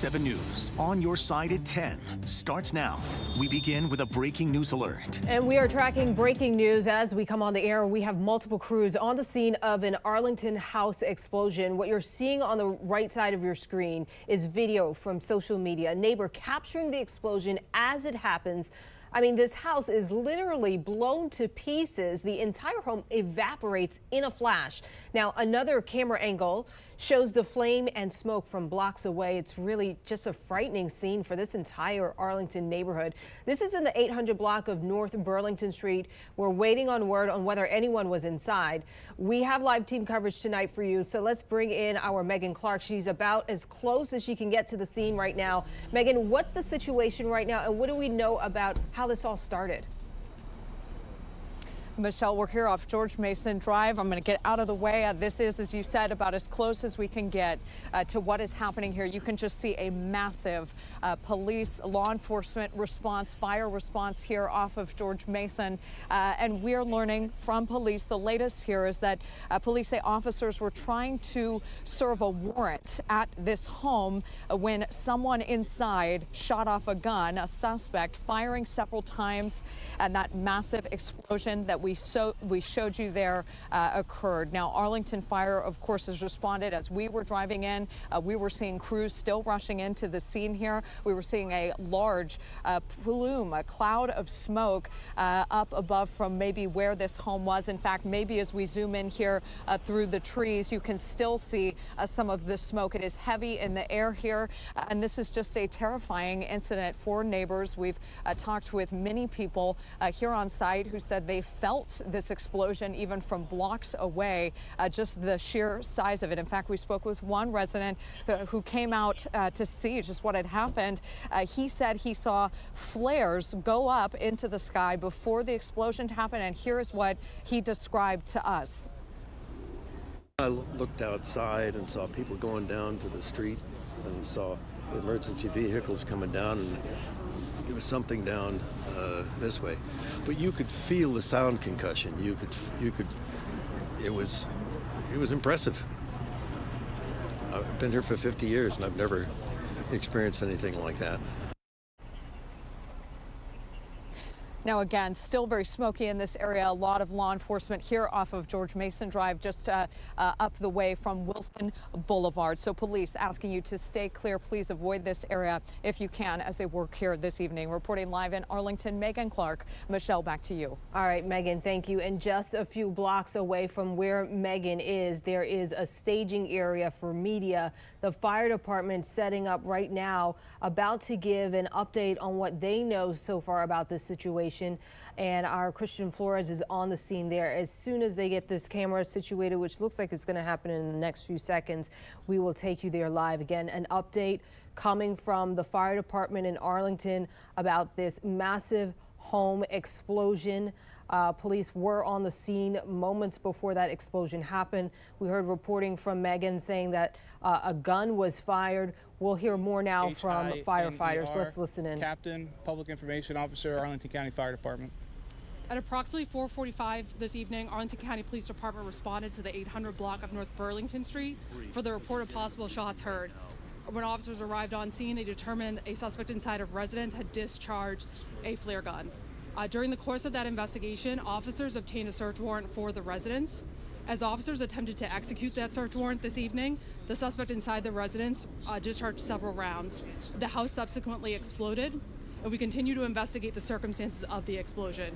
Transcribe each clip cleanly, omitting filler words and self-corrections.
7 News, on your side at 10, starts now. We begin with a breaking news alert. And we are tracking breaking news as we come on the air. We have multiple crews on the scene of an Arlington house explosion. What you're seeing on the right side of your screen is video from social media. A neighbor capturing the explosion as it happens. I mean, this house is literally blown to pieces. The entire home evaporates in a flash. Now, another camera angle shows the flame and smoke from blocks away. It's really just a frightening scene for this entire Arlington neighborhood. This is in the 800 block of North Burlington Street. We're waiting on word on whether anyone was inside. We have live team coverage tonight for you, so let's bring in our Megan Clark. She's about as close as she can get to the scene right now. Megan, what's the situation right now, and what do we know about how this all started? Michelle, we're here off George Mason Drive. I'm going to get out of the way. This is, as you said, about as close as we can get to what is happening here. You can just see a massive police, law enforcement response, fire response here off of George Mason. And we're learning from police. The latest here is that police say officers were trying to serve a warrant at this home when someone inside shot off a gun, a suspect firing several times, and that massive explosion that we showed you there occurred. Now, Arlington Fire, of course, has responded. As we were driving in, we were seeing crews still rushing into the scene here. We were seeing a large plume, a cloud of smoke up above from maybe where this home was. In fact, maybe as we zoom in here through the trees, you can still see some of the smoke. It is heavy in the air here, and this is just a terrifying incident for neighbors. We've talked with many people here on site who said they felt this explosion even from blocks away, just the sheer size of it. In fact, we spoke with one resident who came out to see just what had happened. He said he saw flares go up into the sky before the explosion happened, and here is what he described to us. I looked outside and saw people going down to the street and saw emergency vehicles coming down, and there was something down this way, but you could feel the sound concussion. You could. It was impressive. I've been here for 50 years and I've never experienced anything like that. Now, again, still very smoky in this area. A lot of law enforcement here off of George Mason Drive, just up the way from Wilson Boulevard. So police asking you to stay clear. Please avoid this area if you can as they work here this evening. Reporting live in Arlington, Megan Clark. Michelle, back to you. All right, Megan, thank you. And just a few blocks away from where Megan is, there is a staging area for media. The fire department setting up right now, about to give an update on what they know so far about this situation. And our Christian Flores is on the scene there. As soon as they get this camera situated, which looks like it's going to happen in the next few seconds, we will take you there live. Again, an update coming from the fire department in Arlington about this massive home explosion. Police were on the scene moments before that explosion happened. We heard reporting from Megan saying that a gun was fired. We'll hear more now from firefighters. Let's listen in. Captain, Public Information Officer, Arlington County Fire Department. At approximately 4:45 this evening, Arlington County Police Department responded to the 800 block of North Burlington Street for the report of possible shots heard. When officers arrived on scene, they determined a suspect inside a residence had discharged a flare gun. During the course of that investigation, officers obtained a search warrant for the residence. As officers attempted to execute that search warrant this evening, the suspect inside the residence discharged several rounds. The house subsequently exploded, and we continue to investigate the circumstances of the explosion.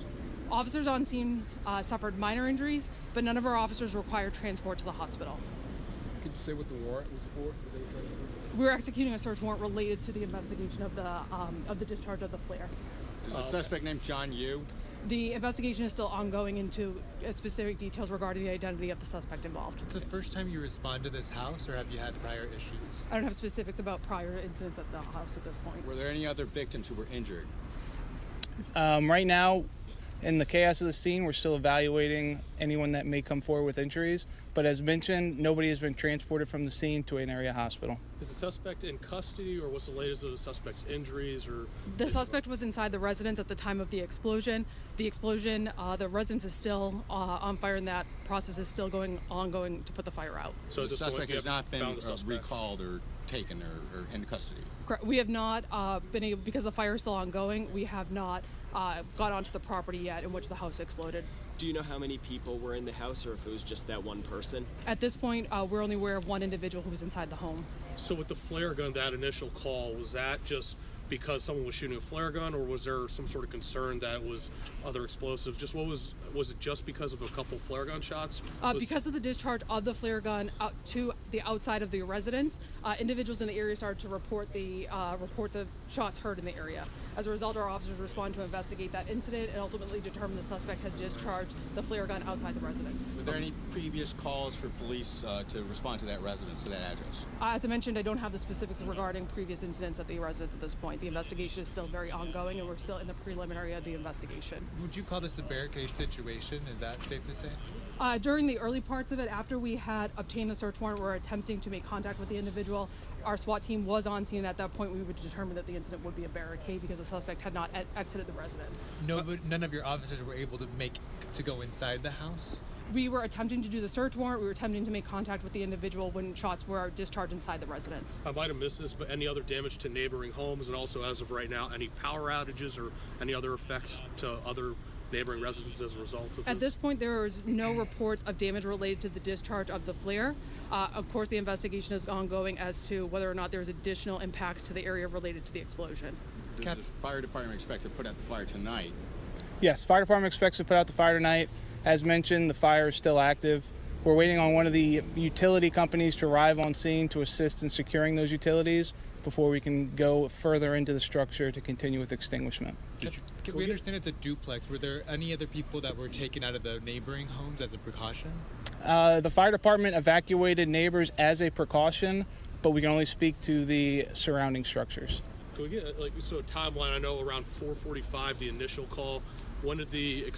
Officers on scene suffered minor injuries, but none of our officers required transport to the hospital. Could you say what the warrant was for? We're executing a search warrant related to the investigation of the discharge of the flare. Is the suspect named John Yu? The investigation is still ongoing into specific details regarding the identity of the suspect involved. It's the first time you respond to this house, or have you had prior issues? I don't have specifics about prior incidents at the house at this point. Were there any other victims who were injured? Right now, In the chaos of the scene, we're still evaluating anyone that may come forward with injuries. But as mentioned, nobody has been transported from the scene to an area hospital. Is the suspect in custody, or what's the latest of the suspect's injuries? Or The suspect was inside the residence at the time of the explosion. The residence is still on fire, and that process is still ongoing to put the fire out. So the suspect has not been recalled or taken or in custody? Correct. We have not been able, because the fire is still ongoing, we have not got onto the property yet in which the house exploded. Do you know how many people were in the house, or if it was just that one person? At this point, we're only aware of one individual who was inside the home. So with the flare gun, that initial call, was that just because someone was shooting a flare gun, or was there some sort of concern that it was other explosives? Just was it just because of a couple flare gun shots? Because of the discharge of the flare gun out to the outside of the residence, individuals in the area started to report the reports of shots heard in the area. As a result, our officers responded to investigate that incident and ultimately determined the suspect had discharged the flare gun outside the residence. Were there any previous calls for police to respond to that residence, to that address? As I mentioned, I don't have the specifics regarding previous incidents at the residence at this point. The investigation is still very ongoing, and we're still in the preliminary of the investigation. Would you call this a barricade situation? Is that safe to say? During the early parts of it, after we had obtained the search warrant, we were attempting to make contact with the individual. Our SWAT team was on scene. At that point, we would determine that the incident would be a barricade because the suspect had not exited the residence. None of your officers were able to go inside the house? We were attempting to do the search warrant. We were attempting to make contact with the individual when shots were discharged inside the residence. I might have missed this, but any other damage to neighboring homes, and also as of right now, any power outages or any other effects to other neighboring residences as a result of this? At this point, there is no reports of damage related to the discharge of the flare. Of course, the investigation is ongoing as to whether or not there's additional impacts to the area related to the explosion. Does the fire department expect to put out the fire tonight? Yes, fire department expects to put out the fire tonight. As mentioned, the fire is still active. We're waiting on one of the utility companies to arrive on scene to assist in securing those utilities before we can go further into the structure to continue with extinguishment. Can we understand it's a duplex? Were there any other people that were taken out of the neighboring homes as a precaution? The fire department evacuated neighbors as a precaution, but we can only speak to the surrounding structures. Can we get a timeline? I know around 4:45, the initial call. When did the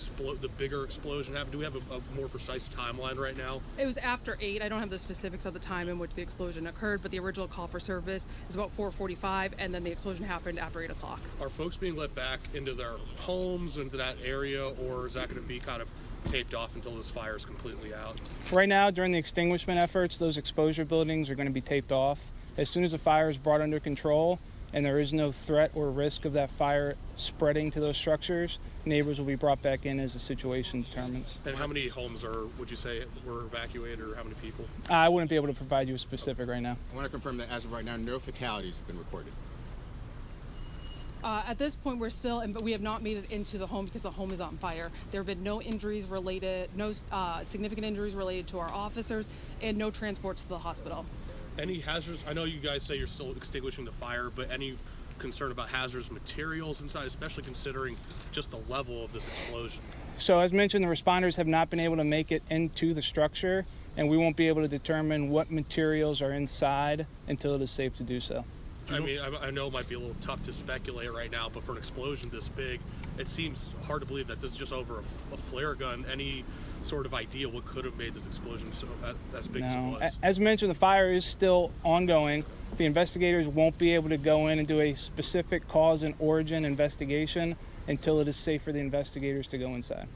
bigger explosion happen? Do we have a more precise timeline right now? It was after 8. I don't have the specifics of the time in which the explosion occurred, but the original call for service is about 4:45, and then the explosion happened after 8 o'clock. Are folks being let back into their homes, into that area, or is that going to be kind of taped off until this fire is completely out? Right now, during the extinguishment efforts, those exposure buildings are going to be taped off. As soon as the fire is brought under control and there is no threat or risk of that fire spreading to those structures, neighbors will be brought back in as the situation determines. And how many homes would you say, were evacuated, or how many people? I wouldn't be able to provide you a specific right now. I want to confirm that as of right now, no fatalities have been recorded. At this point, we're still, but we have not made it into the home because the home is on fire. There have been no significant injuries related to our officers, and no transports to the hospital. Any hazards? I know you guys say you're still extinguishing the fire, but any concern about hazardous materials inside, especially considering just the level of this explosion? So as mentioned, the responders have not been able to make it into the structure, and we won't be able to determine what materials are inside until it is safe to do so. I mean, I know it might be a little tough to speculate right now, but for an explosion this big, it seems hard to believe that this is just over a flare gun. Any sort of idea what could have made this explosion so as big as it was? As mentioned, the fire is still ongoing. The investigators won't be able to go in and do a specific cause and origin investigation until it is safe for the investigators to go inside.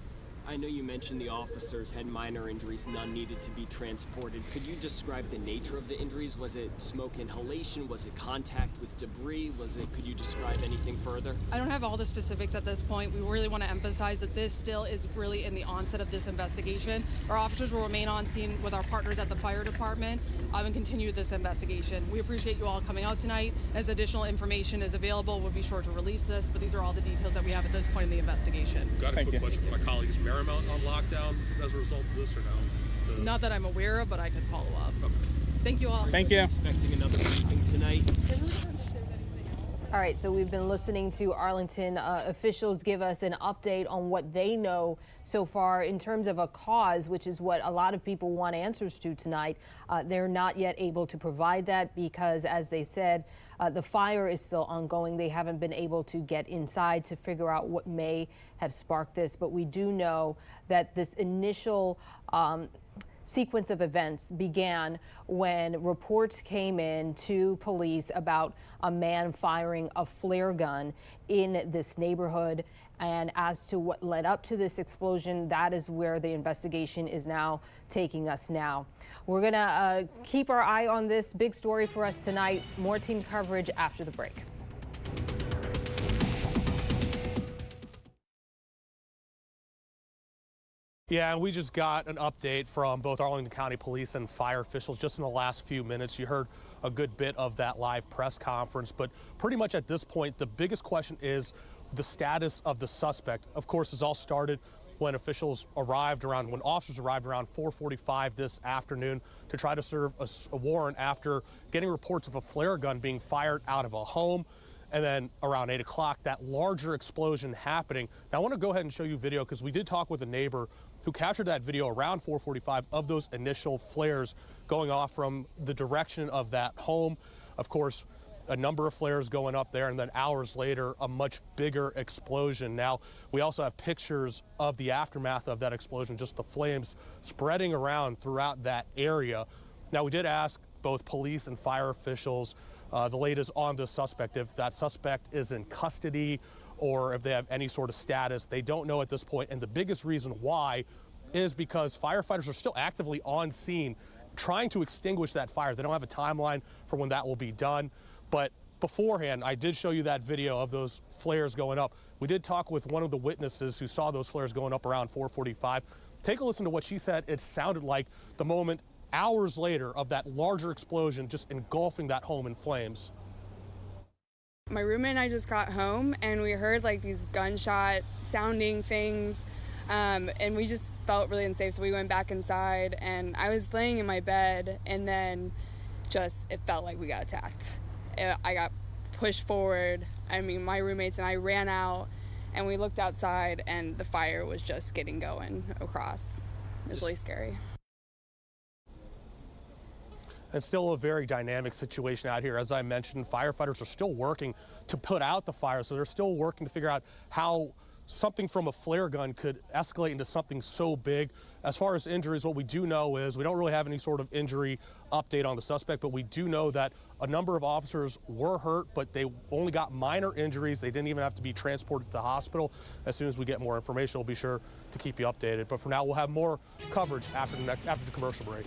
I know you mentioned the officers had minor injuries, none needed to be transported. Could you describe the nature of the injuries? Was it smoke inhalation? Was it contact with debris? Could you describe anything further? I don't have all the specifics at this point. We really want to emphasize that this still is really in the onset of this investigation. Our officers will remain on scene with our partners at the fire department and continue this investigation. We appreciate you all coming out tonight. As additional information is available, we'll be sure to release this, but these are all the details that we have at this point in the investigation. Got a quick question for my colleagues. Marymount on lockdown as a result of this, or no? Not that I'm aware of, but I could follow up. Okay. Thank you all. Thank you. Expecting another briefing tonight? All right, so we've been listening to Arlington officials give us an update on what they know so far in terms of a cause, which is what a lot of people want answers to tonight. They're not yet able to provide that because, as they said, the fire is still ongoing. They haven't been able to get inside to figure out what may have sparked this. But we do know that this initial sequence of events began when reports came in to police about a man firing a flare gun in this neighborhood. And as to what led up to this explosion, that is where the investigation is now taking us now. We're going to keep our eye on this big story for us tonight. More team coverage after the break. Yeah, we just got an update from both Arlington County police and fire officials just in the last few minutes. You heard a good bit of that live press conference, but pretty much at this point, the biggest question is the status of the suspect. Of course, this all started when officers arrived around 4:45 this afternoon to try to serve a warrant after getting reports of a flare gun being fired out of a home. And then around 8 o'clock, that larger explosion happening. Now, I want to go ahead and show you video because we did talk with a neighbor who captured that video around 4:45 of those initial flares going off from the direction of that home. Of course, a number of flares going up there, and then hours later, a much bigger explosion. Now, we also have pictures of the aftermath of that explosion, just the flames spreading around throughout that area. Now, we did ask both police and fire officials the latest on the suspect, if that suspect is in custody or if they have any sort of status. They don't know at this point, and the biggest reason why is because firefighters are still actively on scene trying to extinguish that fire. They don't have a timeline for when that will be done, but beforehand, I did show you that video of those flares going up. We did talk with one of the witnesses who saw those flares going up around 4:45. Take a listen to what she said. It sounded like the moment hours later of that larger explosion just engulfing that home in flames. My roommate and I just got home and we heard like these gunshot sounding things, and we just felt really unsafe, so we went back inside and I was laying in my bed and then it felt like we got attacked. I got pushed forward. I mean, my roommates and I ran out and we looked outside and the fire was just getting going across. It was really scary. It's still a very dynamic situation out here. As I mentioned, firefighters are still working to put out the fire, so they're still working to figure out how something from a flare gun could escalate into something so big. As far as injuries, what we do know is we don't really have any sort of injury update on the suspect, but we do know that a number of officers were hurt, but they only got minor injuries. They didn't even have to be transported to the hospital. As soon as we get more information, we'll be sure to keep you updated. But for now, we'll have more coverage after the commercial break.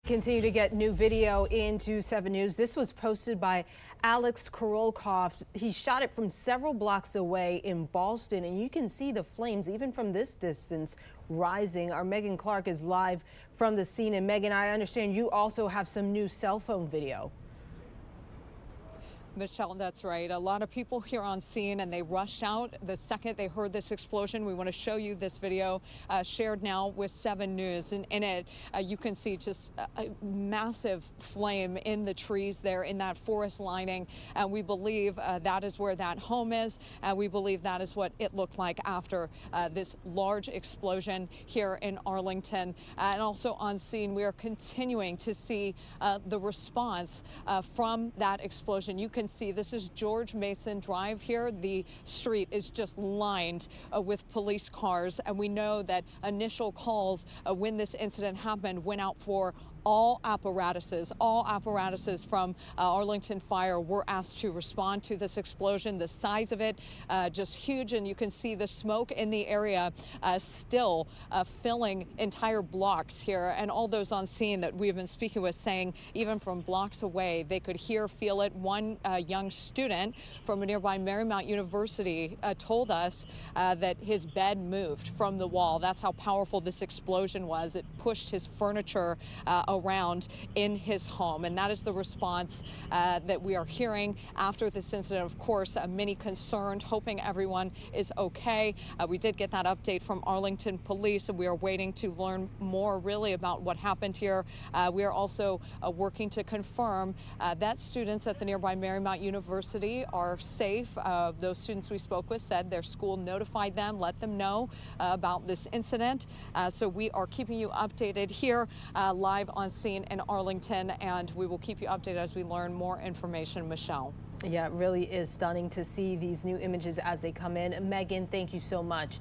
Continue to get new video into 7 News. This was posted by Alex Korolkov. He shot it from several blocks away in Ballston, and you can see the flames even from this distance rising. Our Megan Clark is live from the scene. And Megan, I understand you also have some new cell phone video. Michelle, that's right. A lot of people here on scene, and they rushed out the second they heard this explosion. We want to show you this video shared now with 7 News. And in it, you can see just a massive flame in the trees there in that forest lining. And we believe that is where that home is. And we believe that is what it looked like after this large explosion here in Arlington. And also on scene, we are continuing to see the response from that explosion. You can see this is George Mason Drive here. The street is just lined with police cars, and we know that initial calls when this incident happened went out for all apparatuses from Arlington Fire were asked to respond to this explosion. The size of it just huge, and you can see the smoke in the area still filling entire blocks here. And all those on scene that we've been speaking with saying even from blocks away they could feel it. One young student from a nearby Marymount University told us that his bed moved from the wall. That's how powerful this explosion was. It pushed his furniture around in his home. And that is the response that we are hearing after this incident. Of course, many concerned, hoping everyone is okay. We did get that update from Arlington Police, and we are waiting to learn more really about what happened here. We are also working to confirm that students at the nearby Marymount University are safe. Those students we spoke with said their school notified them, let them know about this incident. So we are keeping you updated here live on scene in Arlington, and we will keep you updated as we learn more information. Michelle. Yeah, it really is stunning to see these new images as they come in. Megan, thank you so much.